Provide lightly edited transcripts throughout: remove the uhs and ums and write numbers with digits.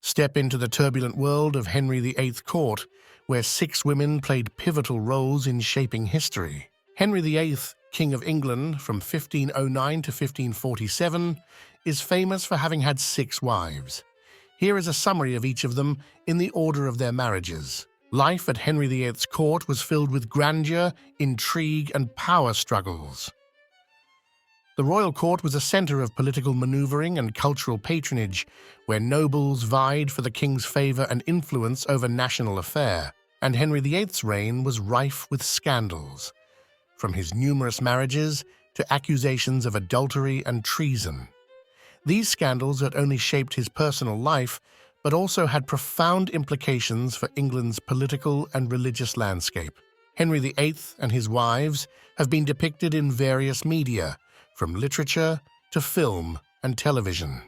Step into the turbulent world of Henry VIII court, where 6 women played pivotal roles in shaping history. Henry VIII, King of England from 1509 to 1547, is famous for having had 6 wives. Here is a summary of each of them in the order of their marriages. Life at Henry VIII's court was filled with grandeur, intrigue, and power struggles. The royal court was a center of political maneuvering and cultural patronage, where nobles vied for the king's favor and influence over national affairs, and Henry VIII's reign was rife with scandals, from his numerous marriages to accusations of adultery and treason. These scandals not only shaped his personal life, but also had profound implications for England's political and religious landscape. Henry VIII and his wives have been depicted in various media, from literature to film and television.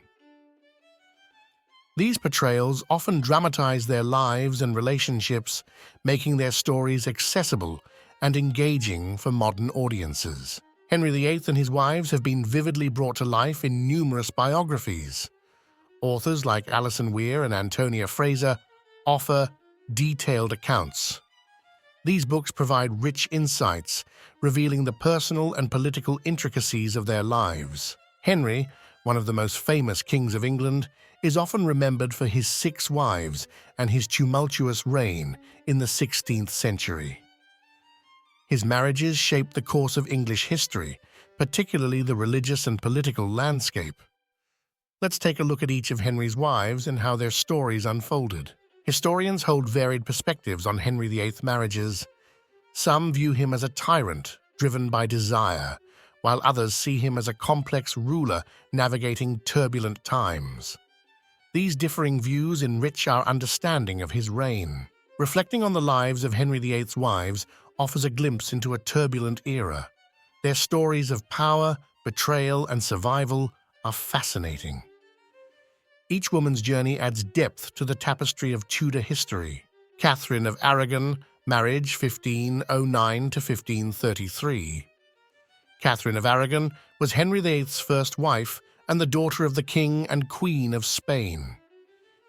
These portrayals often dramatize their lives and relationships, making their stories accessible and engaging for modern audiences. Henry VIII and his wives have been vividly brought to life in numerous biographies. Authors like Alison Weir and Antonia Fraser offer detailed accounts. These books provide rich insights, revealing the personal and political intricacies of their lives. Henry, one of the most famous kings of England, is often remembered for his 6 wives and his tumultuous reign in the 16th century. His marriages shaped the course of English history, particularly the religious and political landscape. Let's take a look at each of Henry's wives and how their stories unfolded. Historians hold varied perspectives on Henry VIII's marriages. Some view him as a tyrant, driven by desire, while others see him as a complex ruler navigating turbulent times. These differing views enrich our understanding of his reign. Reflecting on the lives of Henry VIII's wives offers a glimpse into a turbulent era. Their stories of power, betrayal, and survival are fascinating. Each woman's journey adds depth to the tapestry of Tudor history. Catherine of Aragon, marriage 1509 to 1533. Catherine of Aragon was Henry VIII's first wife and the daughter of the King and Queen of Spain.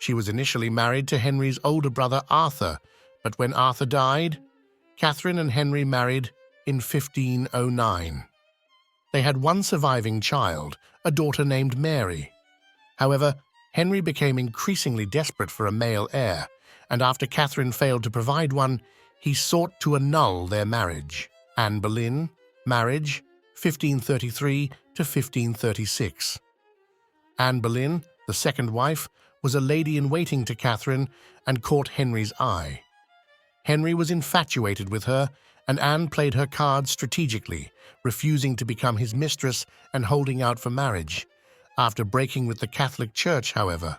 She was initially married to Henry's older brother Arthur, but when Arthur died, Catherine and Henry married in 1509. They had one surviving child, a daughter named Mary. However, Henry became increasingly desperate for a male heir, and after Catherine failed to provide one, he sought to annul their marriage. Anne Boleyn, marriage 1533 to 1536. Anne Boleyn, the second wife, was a lady-in-waiting to Catherine and caught Henry's eye. Henry was infatuated with her, and Anne played her cards strategically, refusing to become his mistress and holding out for marriage. After breaking with the Catholic Church, however,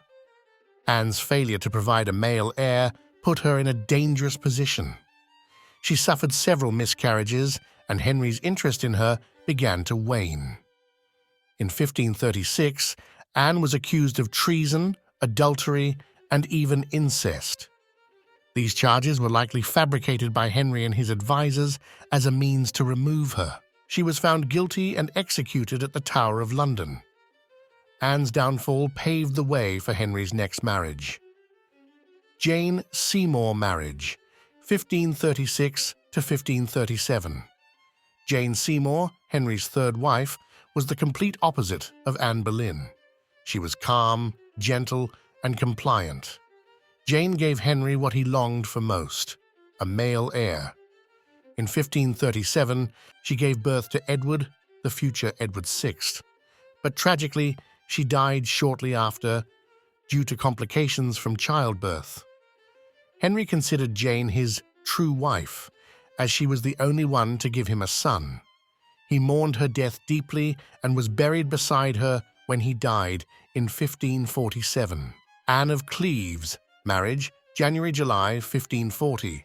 Anne's failure to provide a male heir put her in a dangerous position. She suffered several miscarriages, and Henry's interest in her began to wane. In 1536, Anne was accused of treason, adultery, and even incest. These charges were likely fabricated by Henry and his advisors as a means to remove her. She was found guilty and executed at the Tower of London. Anne's downfall paved the way for Henry's next marriage. Jane Seymour marriage, 1536 to 1537. Jane Seymour, Henry's third wife, was the complete opposite of Anne Boleyn. She was calm, gentle, and compliant. Jane gave Henry what he longed for most, a male heir. In 1537, she gave birth to Edward, the future Edward VI. But tragically, she died shortly after due to complications from childbirth. Henry considered Jane his true wife, as she was the only one to give him a son. He mourned her death deeply and was buried beside her when he died in 1547. Anne of Cleves, marriage, January-July 1540.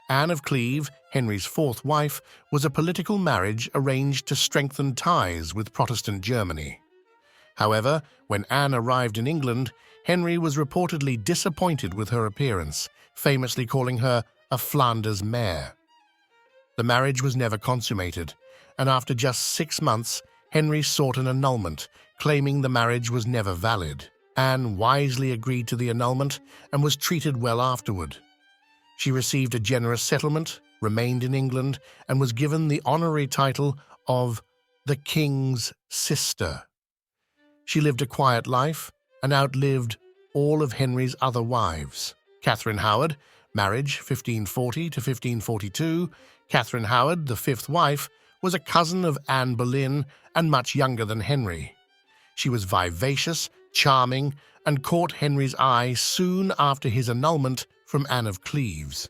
Anne of Cleves, Henry's fourth wife, was a political marriage arranged to strengthen ties with Protestant Germany. However, when Anne arrived in England, Henry was reportedly disappointed with her appearance, famously calling her a Flanders mare. The marriage was never consummated, and after just 6 months, Henry sought an annulment, claiming the marriage was never valid. Anne wisely agreed to the annulment and was treated well afterward. She received a generous settlement, remained in England, and was given the honorary title of the King's Sister. She lived a quiet life and outlived all of Henry's other wives. Catherine Howard, marriage 1540 to 1542. Catherine Howard, the fifth wife, was a cousin of Anne Boleyn and much younger than Henry. She was vivacious, charming, and caught Henry's eye soon after his annulment from Anne of Cleves.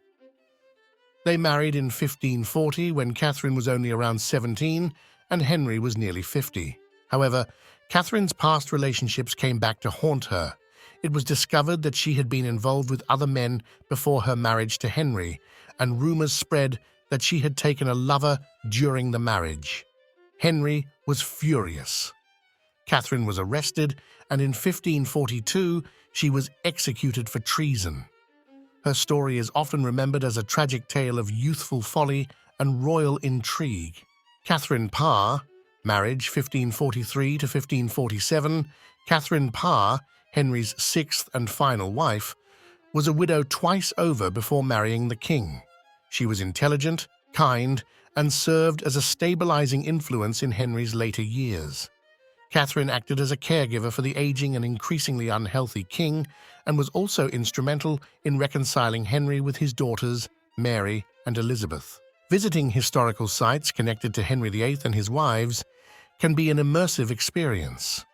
They married in 1540 when Catherine was only around 17 and Henry was nearly 50. However, Catherine's past relationships came back to haunt her. It was discovered that she had been involved with other men before her marriage to Henry, and rumors spread that she had taken a lover during the marriage. Henry was furious. Catherine was arrested, and in 1542 she was executed for treason. Her story is often remembered as a tragic tale of youthful folly and royal intrigue. Catherine Parr, marriage 1543 to 1547. Catherine Parr, Henry's sixth and final wife, was a widow twice over before marrying the king. She was intelligent, kind, and served as a stabilizing influence in Henry's later years. Catherine acted as a caregiver for the aging and increasingly unhealthy king and was also instrumental in reconciling Henry with his daughters, Mary and Elizabeth. Visiting historical sites connected to Henry VIII and his wives can be an immersive experience.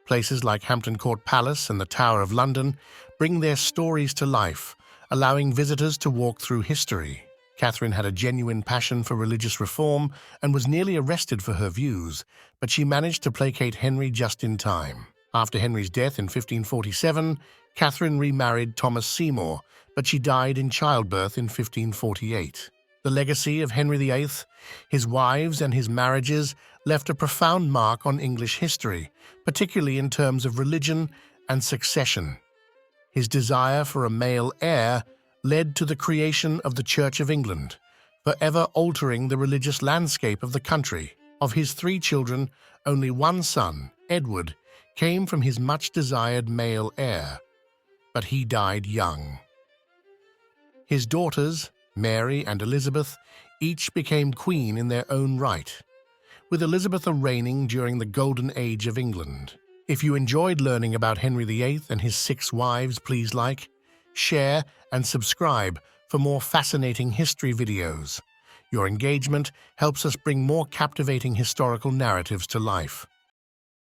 Places like Hampton Court Palace and the Tower of London bring their stories to life, allowing visitors to walk through history. Catherine had a genuine passion for religious reform and was nearly arrested for her views, but she managed to placate Henry just in time. After Henry's death in 1547, Catherine remarried Thomas Seymour, but she died in childbirth in 1548. The legacy of Henry VIII, his wives and his marriages left a profound mark on English history, particularly in terms of religion and succession. His desire for a male heir led to the creation of the Church of England, forever altering the religious landscape of the country. Of his 3 children, only one son, Edward, came from his much-desired male heir, but he died young. His daughters, Mary and Elizabeth, each became queen in their own right, with Elizabeth reigning during the Golden Age of England. If you enjoyed learning about Henry VIII and his 6 wives, please like, share, and subscribe for more fascinating history videos. Your engagement helps us bring more captivating historical narratives to life.